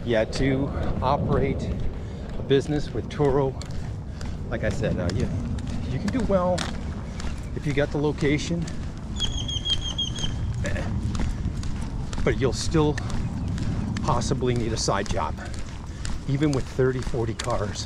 Yeah, to operate a business with Turo, like I said, you can do well if you got the location, but you'll still possibly need a side job, even with 30, 40 cars,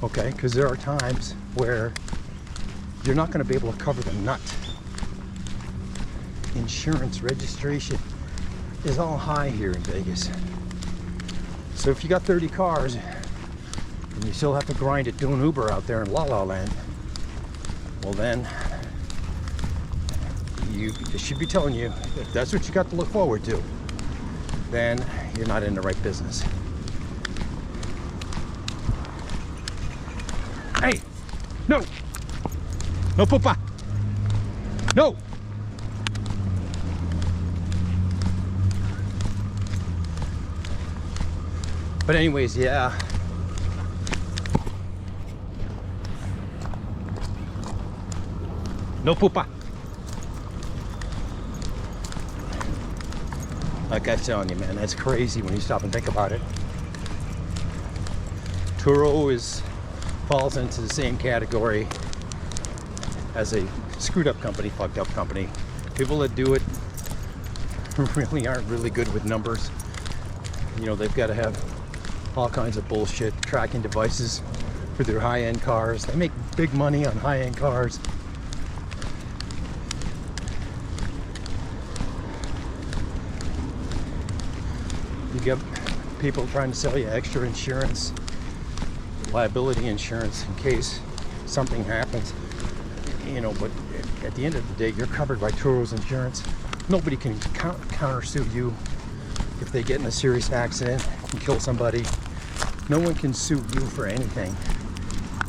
okay? Because there are times where you're not going to be able to cover the nut. Insurance, registration is all high here in Vegas. So if you got 30 cars and you still have to grind it doing Uber out there in La La Land, well then, it should be telling you, if that's what you got to look forward to, then you're not in the right business. Hey, no, no pupa, no. But anyways, yeah. No pupa. Like I'm telling you, man, that's crazy when you stop and think about it. Turo falls into the same category as a screwed up company, fucked up company. People that do it really aren't really good with numbers. You know, they've got to have all kinds of bullshit tracking devices for their high-end cars. They make big money on high-end cars. You get people trying to sell you extra insurance, liability insurance in case something happens, you know, but at the end of the day, you're covered by Turo's insurance. Nobody can countersue you if they get in a serious accident and kill somebody. No one can sue you for anything.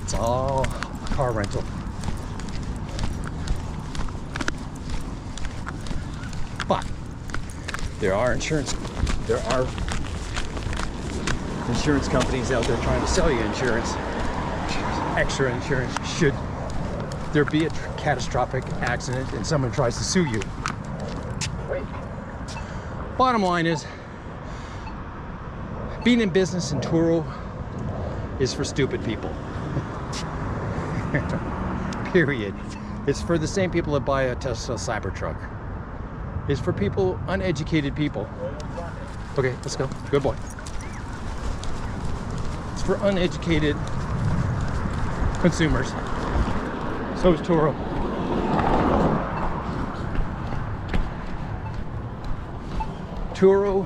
It's all a car rental. But there are insurance companies out there trying to sell you insurance, extra insurance, should there be a catastrophic accident and someone tries to sue you. Bottom line is, being in business in Turo is for stupid people. Period. It's for the same people that buy a Tesla Cybertruck. It's for people, uneducated people. Okay, let's go. Good boy. It's for uneducated consumers. So is Turo. Turo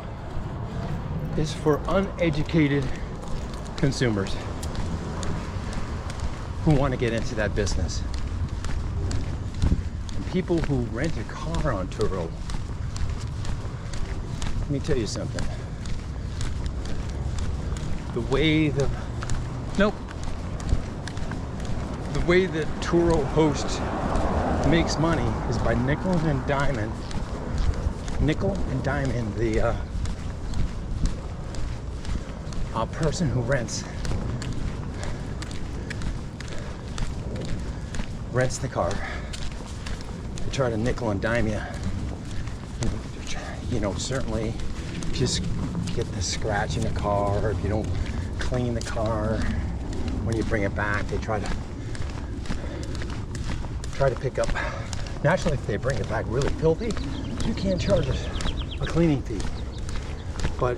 is for uneducated consumers who want to get into that business. And people who rent a car on Turo, let me tell you something. The way that Turo host makes money is by nickel and diming the person who rents the car. They try to nickel and dime you. You know, certainly just get the scratch in the car, or if you don't clean the car when you bring it back, they try to pick up. Naturally, if they bring it back really filthy, you can't charge a cleaning fee. But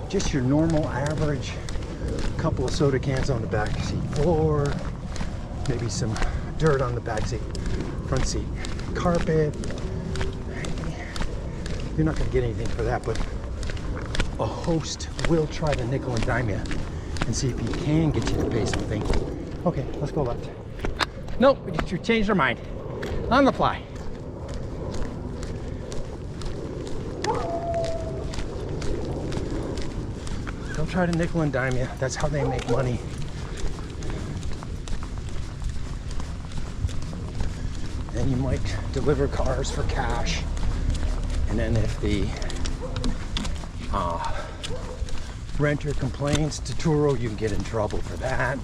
just your normal average, couple of soda cans on the back seat floor, maybe some dirt on the back seat, front seat carpet, you're not going to get anything for that. But a host will try to nickel and dime you and see if he can get you to pay something. Okay, let's go left. Nope, you changed our mind on the fly. They'll try to nickel and dime you. That's how they make money. And you might deliver cars for cash. And then if the renter complains to Turo, you can get in trouble for that.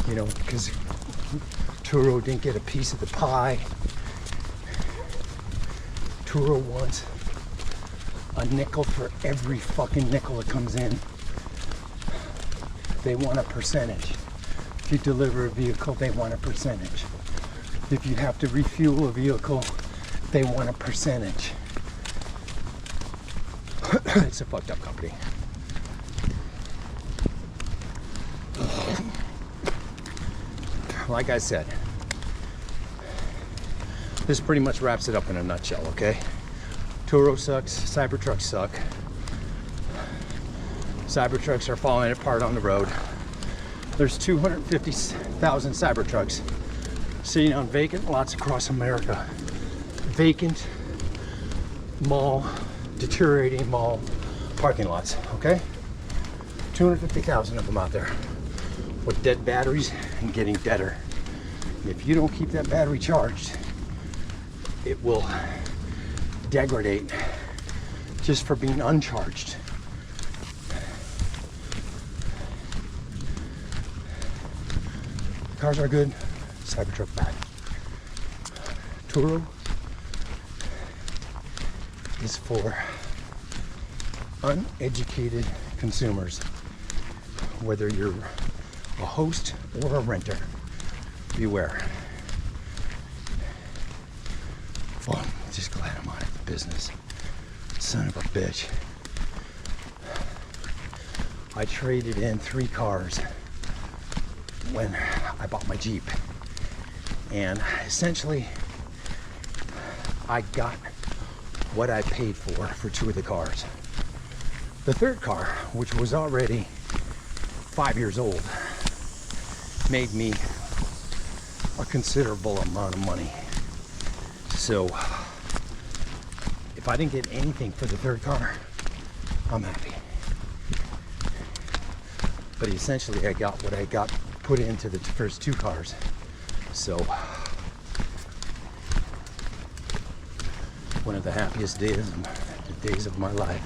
You know, because Turo didn't get a piece of the pie. Turo wants a nickel for every fucking nickel that comes in. They want a percentage. If you deliver a vehicle, they want a percentage. If you have to refuel a vehicle, they want a percentage. It's a fucked up company. Like I said, this pretty much wraps it up in a nutshell, okay? Turo sucks, Cybertrucks suck. Cybertrucks are falling apart on the road. There's 250,000 Cybertrucks sitting on vacant lots across America. Vacant mall, deteriorating mall parking lots, okay? 250,000 of them out there with dead batteries and getting deader. And if you don't keep that battery charged, it will degrade just for being uncharged. Cars are good, Cybertruck bad. Turo is for uneducated consumers, whether you're a host or a renter. Beware. Oh, I'm just glad I'm out of the business. Son of a bitch. I traded in 3 cars when I bought my Jeep. And essentially, I got what I paid for 2 of the cars. The third car, which was already 5 years old, made me a considerable amount of money. So if I didn't get anything for the third car, I'm happy. But essentially I got what I got put into the first 2 cars. So one of the happiest days of my life,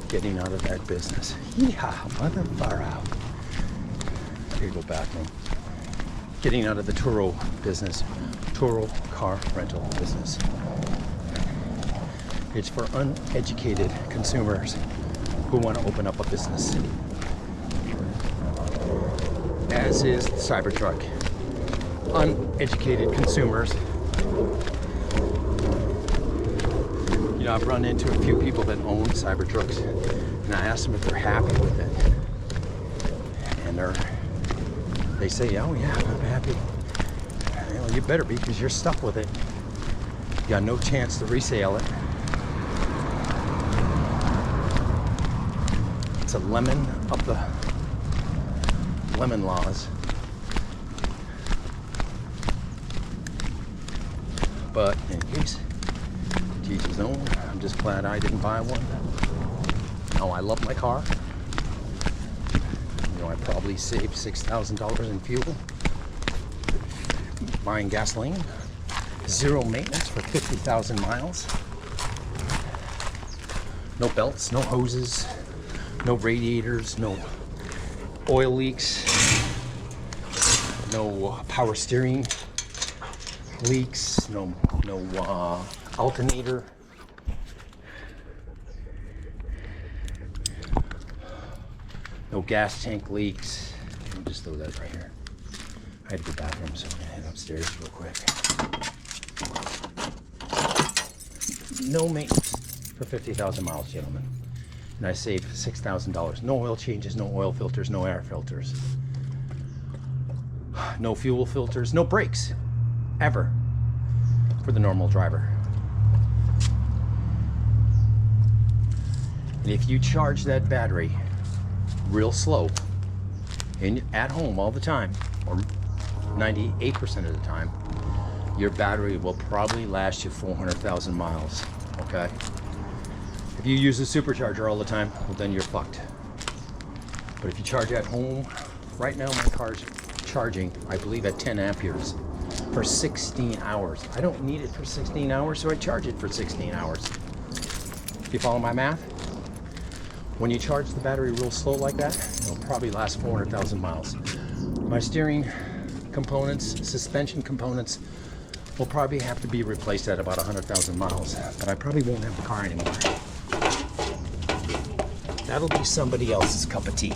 getting out of that business. Yeehaw, motherfucker. Here you go, bathroom. Getting out of the Turo business, Turo car rental business. It's for uneducated consumers who want to open up a business. As is Cybertruck. Uneducated consumers. You know, I've run into a few people that own Cybertrucks, and I asked them if they're happy with it. And they say, oh yeah, I'm happy. Well, you better be, because you're stuck with it. You got no chance to resale it. It's a lemon of the lemon laws. But in case, to each his own. I'm just glad I didn't buy one. Now I love my car. You know, I probably saved $6,000 in fuel buying gasoline. 0 maintenance for 50,000 miles. No belts, no hoses, no radiators, no oil leaks, no power steering leaks, no alternator. No gas tank leaks. Let me just throw that right here. I had to go to the bathroom, so I'm gonna head upstairs real quick. No maintenance for 50,000 miles, gentlemen. And I saved $6,000. No oil changes, no oil filters, no air filters. No fuel filters, no brakes, ever, for the normal driver. And if you charge that battery real slow, and at home all the time, or 98% of the time, your battery will probably last you 400,000 miles, okay? If you use a supercharger all the time, well then you're fucked. But if you charge at home, right now my car's charging, I believe, at 10 amperes for 16 hours. I don't need it for 16 hours, so I charge it for 16 hours. You follow my math? When you charge the battery real slow like that, it'll probably last 400,000 miles. My steering components, suspension components, will probably have to be replaced at about 100,000 miles, but I probably won't have the car anymore. That'll be somebody else's cup of tea.